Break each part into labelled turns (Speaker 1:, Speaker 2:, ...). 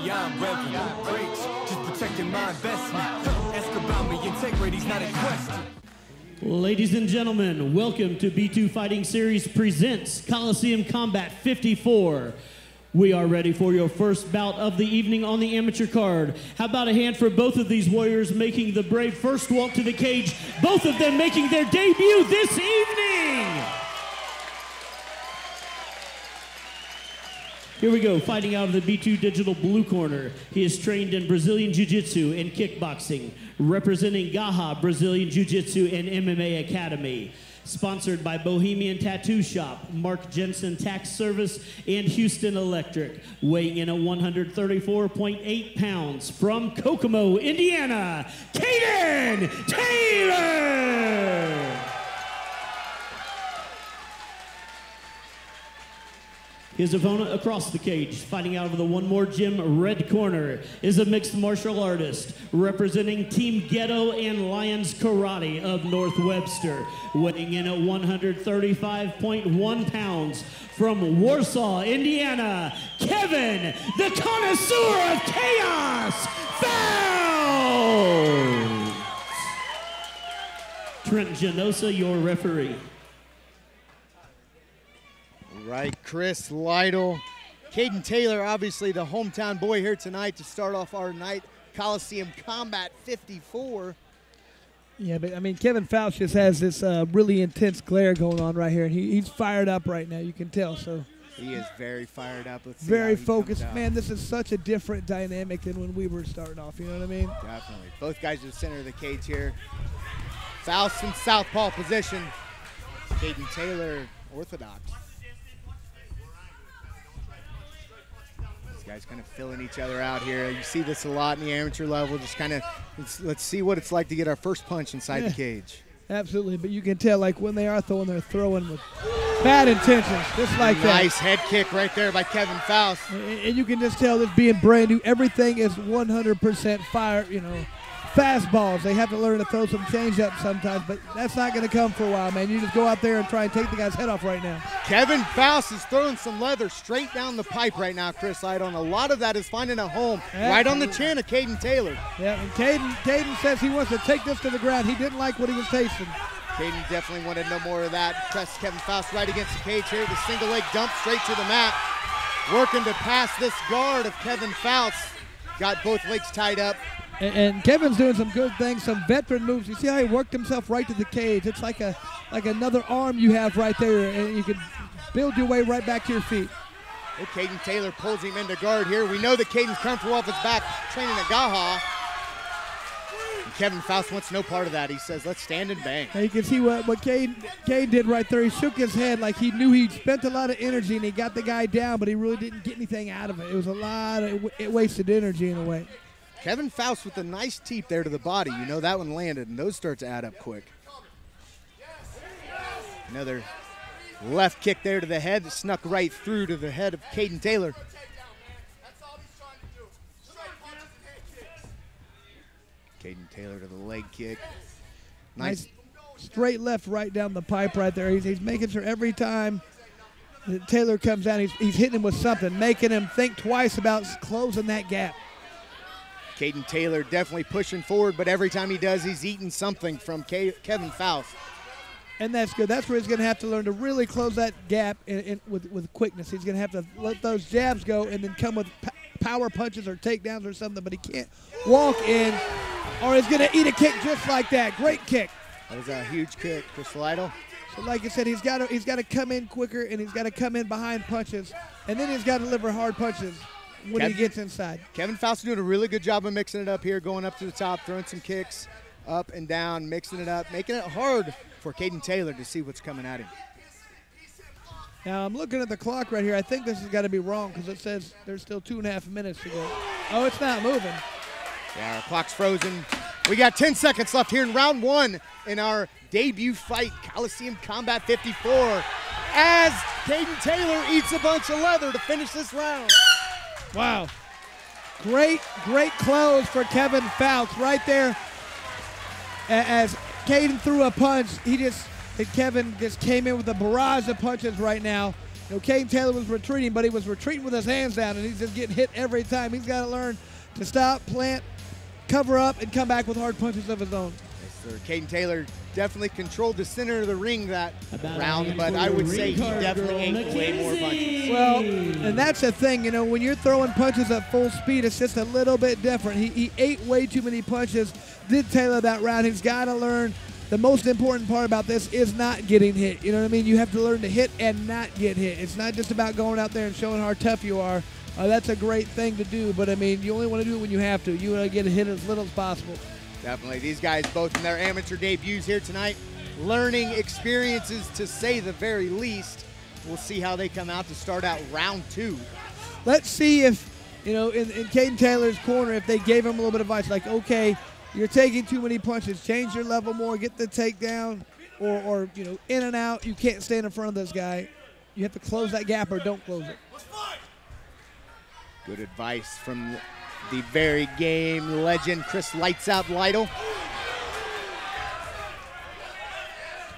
Speaker 1: beyond revenue. Breaks, just protecting my investment. Ask about me, integrity's not in question.
Speaker 2: Ladies and gentlemen, welcome to B2 Fighting Series presents Coliseum Combat 54. We are ready for your first bout of the evening on the amateur card. How about a hand for both of these warriors making the brave first walk to the cage, both of them making their debut this evening. Here we go, fighting out of the B2 Digital blue corner. He is trained in Brazilian Jiu-Jitsu and kickboxing, representing Gaha Brazilian Jiu-Jitsu and MMA Academy. Sponsored by Bohemian Tattoo Shop, Mark Jensen Tax Service, and Houston Electric. Weighing in at 134.8 pounds from Kokomo, Indiana, Caden Taylor! His opponent across the cage, fighting out of the One More Gym red corner, is a mixed martial artist representing Team Ghetto and Lions Karate of North Webster, weighing in at 135.1 pounds from Warsaw, Indiana, Kevin, the Connoisseur of Chaos, Flouts! Trent Genosa, your referee.
Speaker 3: Right, Chris Lytle. Caden Taylor, obviously the hometown boy here tonight to start off our night. Coliseum Combat 54.
Speaker 4: Yeah, but I mean, Kevin Flouts just has this really intense glare going on right here, and he's fired up right now. You can tell. So
Speaker 3: he is very fired up. Let's see
Speaker 4: very focused. Man, this is such a different dynamic than when we were starting off. You know what I mean?
Speaker 3: Definitely. Both guys at the center of the cage here. Flouts in southpaw position. Caden Taylor orthodox. Guys kind of filling each other out here. You see this a lot in the amateur level. Just kind of, let's see what it's like to get our first punch inside the cage.
Speaker 4: Absolutely, but you can tell, like, when they are throwing, they're throwing with bad intentions, just like that.
Speaker 3: Nice head kick right there by Kevin Flouts.
Speaker 4: And you can just tell this being brand new, everything is 100% fire, you know, fastballs. They have to learn to throw some change-up sometimes, but that's not going to come for a while, man. You just go out there and try and take the guy's head off right now.
Speaker 3: Kevin Flouts is throwing some leather straight down the pipe right now, Chris Lytle, and a lot of that is finding a home right on the chin of Caden Taylor.
Speaker 4: Yeah, and Caden says he wants to take this to the ground. He didn't like what he was tasting.
Speaker 3: Caden definitely wanted no more of that. Press Kevin Flouts right against the cage here. The single leg dump straight to the mat. Working to pass this guard of Kevin Flouts. Got both legs tied up.
Speaker 4: And Kevin's doing some good things, some veteran moves. You see how he worked himself right to the cage. It's like another arm you have right there, and you can build your way right back to your feet.
Speaker 3: Well, Caden Taylor pulls him into guard here. We know that Caden's comfortable off his back, training at Gaha. And Kevin Flouts wants no part of that. He says, let's stand and bang.
Speaker 4: Now you can see what Caden did right there. He shook his head like he knew he'd spent a lot of energy, and he got the guy down, but he really didn't get anything out of it. It was a lot of wasted energy in a way.
Speaker 3: Kevin Flouts with a nice teep there to the body. You know that one landed, and those start to add up quick. Another left kick there to the head that snuck right through to the head of Caden Taylor. Caden Taylor to the leg kick. Nice
Speaker 4: straight left right down the pipe right there. He's making sure every time that Taylor comes down, he's hitting him with something, making him think twice about closing that gap.
Speaker 3: Caden Taylor definitely pushing forward, but every time he does, he's eating something from Kevin Flouts.
Speaker 4: And that's good. That's where he's going to have to learn to really close that gap with quickness. He's going to have to let those jabs go and then come with power punches or takedowns or something, but he can't walk in or he's going to eat a kick just like that. Great kick.
Speaker 3: That was a huge kick, Chris Lytle.
Speaker 4: So like I said, he's got to come in quicker, and he's got to come in behind punches, and then he's got to deliver hard punches when he gets inside.
Speaker 3: Kevin Flouts doing a really good job of mixing it up here, going up to the top, throwing some kicks up and down, mixing it up, making it hard for Caden Taylor to see what's coming at him.
Speaker 4: Now I'm looking at the clock right here. I think this has got to be wrong because it says there's still 2.5 minutes to go. Oh, it's not moving.
Speaker 3: Yeah, our clock's frozen. We got 10 seconds left here in round one in our debut fight, Coliseum Combat 54, as Caden Taylor eats a bunch of leather to finish this round.
Speaker 4: Wow. Great close for Kevin Flouts right there. As Caden threw a punch, Kevin just came in with a barrage of punches right now. You know, Caden Taylor was retreating, but he was retreating with his hands down, and he's just getting hit every time. He's got to learn to stop, plant, cover up, and come back with hard punches of his own.
Speaker 3: Yes, sir. Caden Taylor definitely controlled the center of the ring that
Speaker 2: About
Speaker 3: round, but I would say he definitely ate way more punches.
Speaker 4: Well, and that's the thing, you know, when you're throwing punches at full speed, it's just a little bit different. He ate way too many punches, did Taylor that round. He's got to learn. The most important part about this is not getting hit. You know what I mean? You have to learn to hit and not get hit. It's not just about going out there and showing how tough you are. That's a great thing to do, but I mean, you only want to do it when you have to. You want to get hit as little as possible.
Speaker 3: Definitely. These guys both in their amateur debuts here tonight. Learning experiences, to say the very least. We'll see how they come out to start out round 2.
Speaker 4: Let's see if, you know, in Caden Taylor's corner, if they gave him a little bit of advice, like, okay, you're taking too many punches, change your level more, get the takedown, or you know, in and out. You can't stand in front of this guy. You have to close that gap or don't close it.
Speaker 3: Good advice from the very game legend, Chris Lights Out Lytle.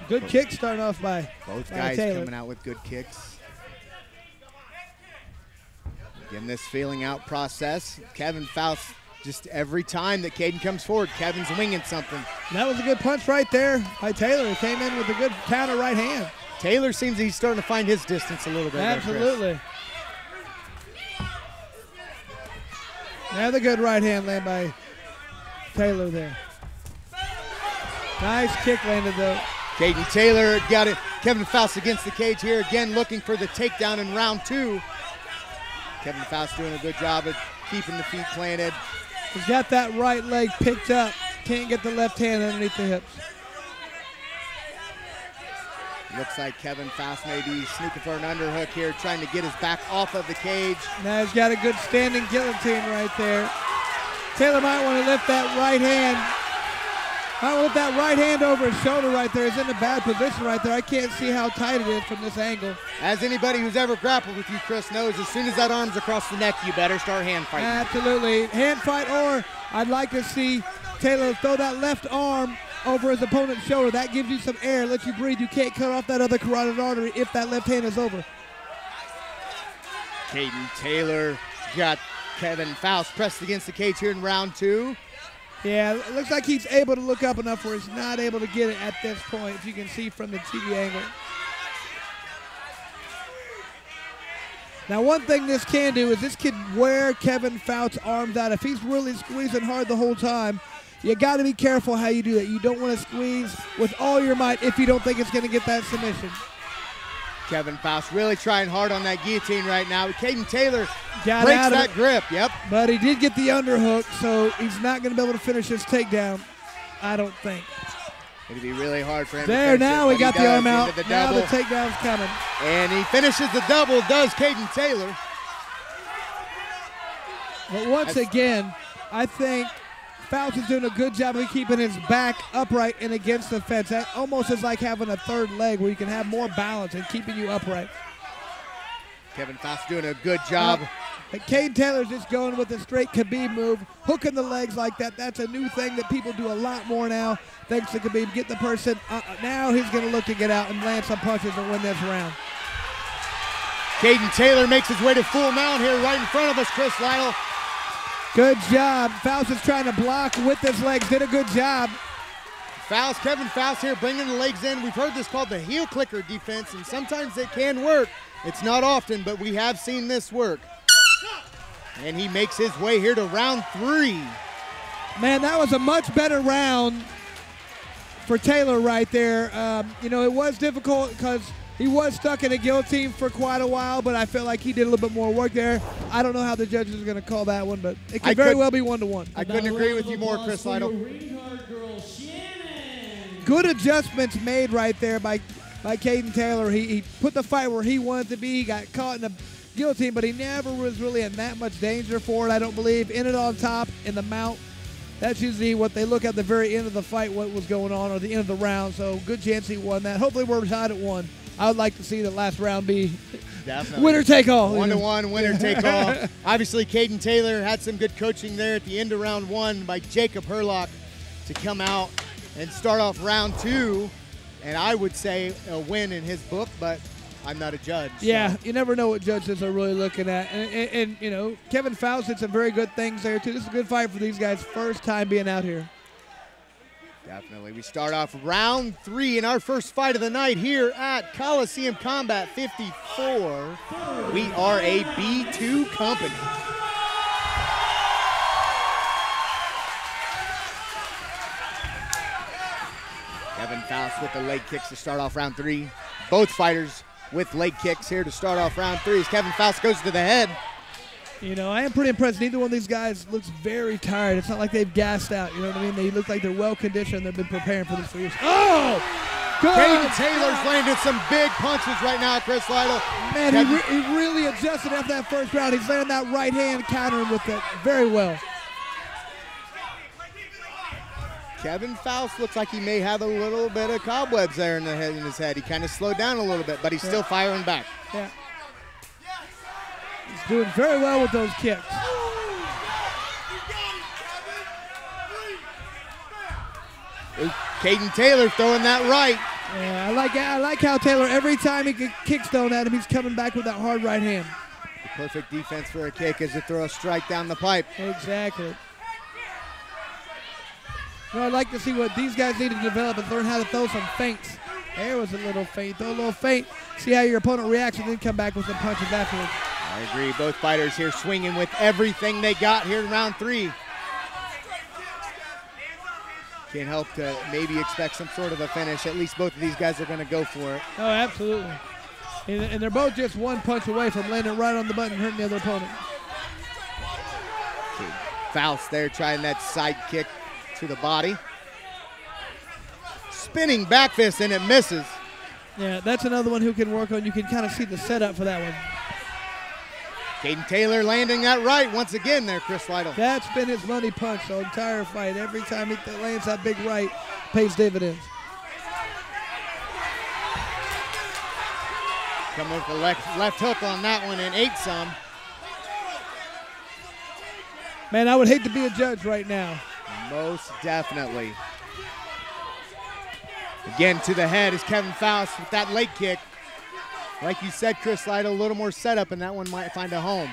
Speaker 4: Good kick starting off by
Speaker 3: Both guys
Speaker 4: Taylor.
Speaker 3: coming out with good kicks. Getting this feeling out process. Kevin Flouts, just every time that Caden comes forward, Kevin's winging something.
Speaker 4: That was a good punch right there by Taylor. He came in with a good counter right hand.
Speaker 3: Taylor seems he's starting to find his distance a little bit.
Speaker 4: Absolutely. Another good right hand land by Taylor there. Nice kick landed though.
Speaker 3: Caden Taylor got it. Kevin Flouts against the cage here again, looking for the takedown in round 2. Kevin Flouts doing a good job of keeping the feet planted.
Speaker 4: He's got that right leg picked up. Can't get the left hand underneath the hips.
Speaker 3: Looks like Kevin Flouts may be sneaking for an underhook here, trying to get his back off of the cage.
Speaker 4: Now he's got a good standing guillotine right there. Taylor might want to lift that right hand. Might want to lift that right hand over his shoulder right there. He's in a bad position right there. I can't see how tight it is from this angle.
Speaker 3: As anybody who's ever grappled with you, Chris, knows, as soon as that arm's across the neck, you better start hand fighting.
Speaker 4: Absolutely. Hand fight, or I'd like to see Taylor throw that left arm over his opponent's shoulder. That gives you some air, lets you breathe. You can't cut off that other carotid artery if that left hand is over.
Speaker 3: Caden Taylor got Kevin Flouts pressed against the cage here in round 2.
Speaker 4: Yeah, it looks like he's able to look up enough where he's not able to get it at this point, if you can see from the TV angle. Now, one thing this can do is this can wear Kevin Flouts' arms out. If he's really squeezing hard the whole time, you got to be careful how you do it. You don't want to squeeze with all your might if you don't think it's going to get that submission.
Speaker 3: Kevin Flouts really trying hard on that guillotine right now. Caden Taylor
Speaker 4: Got
Speaker 3: breaks
Speaker 4: out of
Speaker 3: that grip. Yep.
Speaker 4: But he did get the underhook, so he's not going to be able to finish his takedown, I don't think.
Speaker 3: It'd be really hard for him
Speaker 4: There,
Speaker 3: to finish
Speaker 4: now
Speaker 3: it,
Speaker 4: he
Speaker 3: but
Speaker 4: got the arm out.
Speaker 3: into the
Speaker 4: Now the
Speaker 3: double.
Speaker 4: takedown's coming.
Speaker 3: And he finishes the double, does Caden Taylor.
Speaker 4: But once again, I think Flouts is doing a good job of keeping his back upright and against the fence. That almost is like having a third leg where you can have more balance and keeping you upright.
Speaker 3: Kevin Flouts doing a good job.
Speaker 4: Caden Taylor's just going with a straight Khabib move, hooking the legs like that. That's a new thing that people do a lot more now, thanks to Khabib. Get the person, now he's going to look to get out and land some punches and win this round.
Speaker 3: Caden Taylor makes his way to full mount here right in front of us, Chris Lytle.
Speaker 4: Good job. Flouts is trying to block with his legs. Did a good job.
Speaker 3: Kevin Flouts here bringing the legs in. We've heard this called the heel clicker defense, and sometimes it can work. It's not often, but we have seen this work. And he makes his way here to round 3.
Speaker 4: Man, that was a much better round for Taylor right there. You know, it was difficult because he was stuck in a guillotine for quite a while, but I felt like he did a little bit more work there. I don't know how the judges are going to call that one, but it could very well be 1-1.
Speaker 3: I couldn't agree with you more, Chris Lytle.
Speaker 4: Good adjustments made right there by Caden Taylor. He put the fight where he wanted to be. He got caught in a guillotine, but he never was really in that much danger for it, I don't believe. In it on top, in the mount. That's usually what they look at the very end of the fight, what was going on, or the end of the round. So good chance he won that. Hopefully we're tied at 1. I would like to see the last round be winner take all.
Speaker 3: 1-1, winner take all. Obviously, Caden Taylor had some good coaching there at the end of round 1 by Jacob Herlock to come out and start off round 2. And I would say a win in his book, but I'm not a judge.
Speaker 4: Yeah,
Speaker 3: so.
Speaker 4: you never know what judges are really looking at. And you know, Kevin Flouts did some very good things there, too. This is a good fight for these guys. First time being out here.
Speaker 3: Definitely. We start off round 3 in our first fight of the night here at Coliseum Combat 54. We are a B2 company. Kevin Flouts with the leg kicks to start off round 3. Both fighters with leg kicks here to start off round 3 as Kevin Flouts goes to the head.
Speaker 4: You know, I am pretty impressed. Neither one of these guys looks very tired. It's not like they've gassed out. You know what I mean? They look like they're well conditioned. They've been preparing for this for years. Oh!
Speaker 3: Caden Taylor's landed some big punches right now, Chris Lytle.
Speaker 4: Man, he really adjusted after that first round. He's landing that right hand, countering with it very well.
Speaker 3: Kevin Flouts looks like he may have a little bit of cobwebs there in his head. He kind of slowed down a little bit, but he's still firing back.
Speaker 4: Yeah. He's doing very well with those kicks.
Speaker 3: Caden Taylor throwing that right.
Speaker 4: Yeah, I like how Taylor, every time he kicks thrown at him, he's coming back with that hard right hand.
Speaker 3: The perfect defense for a kick is to throw a strike down the pipe.
Speaker 4: Exactly. You know, I'd like to see what these guys need to develop and learn how to throw some feints. There was a little feint. Throw a little feint, see how your opponent reacts, and then come back with some punches afterwards.
Speaker 3: I agree. Both fighters here swinging with everything they got here in round 3. Can't help to maybe expect some sort of a finish. At least both of these guys are going to go for it.
Speaker 4: Oh, absolutely. And they're both just one punch away from landing right on the button and hurting the other opponent.
Speaker 3: Flouts there trying that side kick to the body. Spinning back fist and it misses.
Speaker 4: Yeah, that's another one who can work on. You can kind of see the setup for that one.
Speaker 3: Caden Taylor landing that right once again there, Chris Lytle.
Speaker 4: That's been his money punch the entire fight. Every time he lands that big right, pays dividends.
Speaker 3: Coming with the left hook on that one and ate some.
Speaker 4: Man, I would hate to be a judge right now.
Speaker 3: Most definitely. Again to the head is Kevin Flouts with that leg kick. Like you said, Chris Lytle, a little more setup, and that one might find a home.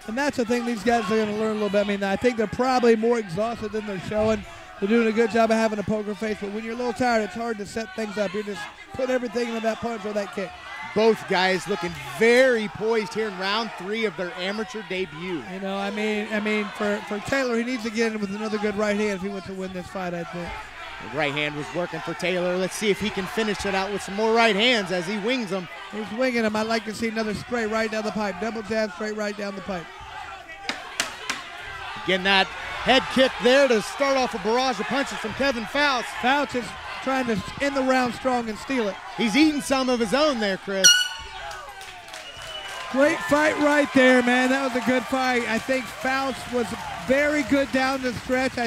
Speaker 4: And that's the thing these guys are going to learn a little bit. I mean, I think they're probably more exhausted than they're showing. They're doing a good job of having a poker face, but when you're a little tired, it's hard to set things up. You're just put everything into that punch or that kick.
Speaker 3: Both guys looking very poised here in round 3 of their amateur debut.
Speaker 4: You know, I mean, for Taylor, he needs to get in with another good right hand if he wants to win this fight, I think.
Speaker 3: The right hand was working for Taylor. Let's see if he can finish it out with some more right hands as he wings them.
Speaker 4: He's winging them. I'd like to see another straight right down the pipe. Double jab, straight right down the pipe.
Speaker 3: Again, that head kick there to start off a barrage of punches from Kevin Flouts.
Speaker 4: Flouts is trying to end the round strong and steal it.
Speaker 3: He's eating some of his own there, Chris.
Speaker 4: Great fight right there, man. That was a good fight. I think Flouts was very good down the stretch.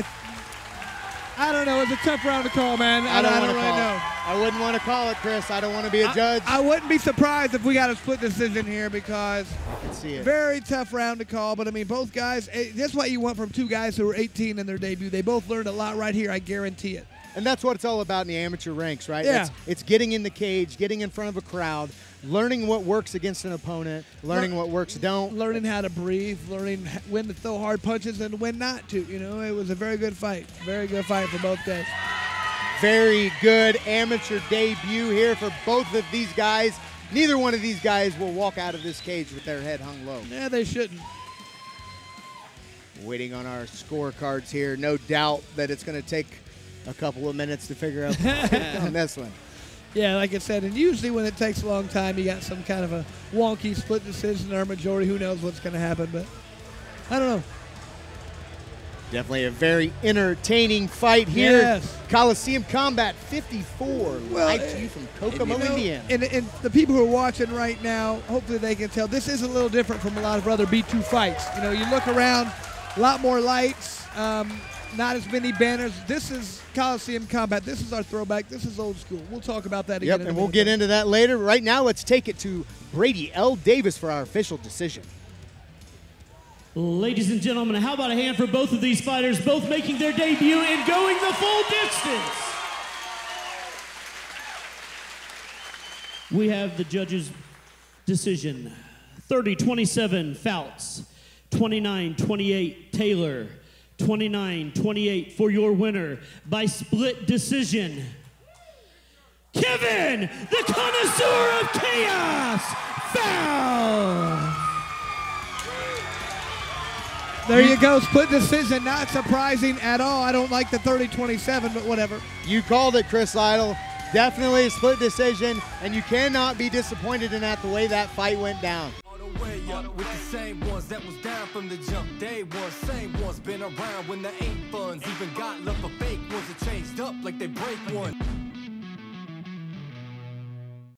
Speaker 4: I don't know. It was a tough round to call, man. I don't really know.
Speaker 3: I wouldn't want to call it, Chris. I don't want to be a judge.
Speaker 4: I wouldn't be surprised if we got a split decision here because
Speaker 3: I can see it.
Speaker 4: Very tough round to call. But, I mean, both guys, that's what you want from two guys who were 18 in their debut. They both learned a lot right here. I guarantee it.
Speaker 3: And that's what it's all about in the amateur ranks, right?
Speaker 4: Yeah.
Speaker 3: It's getting in the cage, getting in front of a crowd, learning what works against an opponent, learning what works don't.
Speaker 4: Learning how to breathe, learning when to throw hard punches and when not to. You know, it was a very good fight. Very good fight for both guys.
Speaker 3: Very good amateur debut here for both of these guys. Neither one of these guys will walk out of this cage with their head hung low.
Speaker 4: Yeah, they shouldn't.
Speaker 3: Waiting on our scorecards here. No doubt that it's going to take a couple of minutes to figure out on this one.
Speaker 4: Yeah, like I said, and usually when it takes a long time, you got some kind of a wonky split decision or majority. Who knows what's going to happen, but I don't know.
Speaker 3: Definitely a very entertaining fight here.
Speaker 4: Yes.
Speaker 3: Coliseum Combat 54, live to you from Kokomo, Indiana.
Speaker 4: And the people who are watching right now, hopefully they can tell this is a little different from a lot of other B2 fights. You know, you look around, a lot more lights, not as many banners. This is Coliseum Combat. This is our throwback. This is old school. We'll talk about that again.
Speaker 3: Yep, and we'll get into that later. Right now, let's take it to Brady L. Davis for our official decision.
Speaker 2: Ladies and gentlemen, how about a hand for both of these fighters, both making their debut and going the full distance? We have the judges' decision. 30-27, Flouts. 29-28, Taylor. 29-28 for your winner by split decision, Kevin, the Connoisseur of Chaos, Flouts.
Speaker 4: There you go, split decision, not surprising at all. I don't like the 30-27, but whatever.
Speaker 3: You called it, Chris Lytle. Definitely a split decision, and you cannot be disappointed in that, the way that fight went down.
Speaker 1: Way up with the same ones that was down from the jump. Day one, same ones been around when there ain't funds. Even got love for fake ones that changed up like they break one.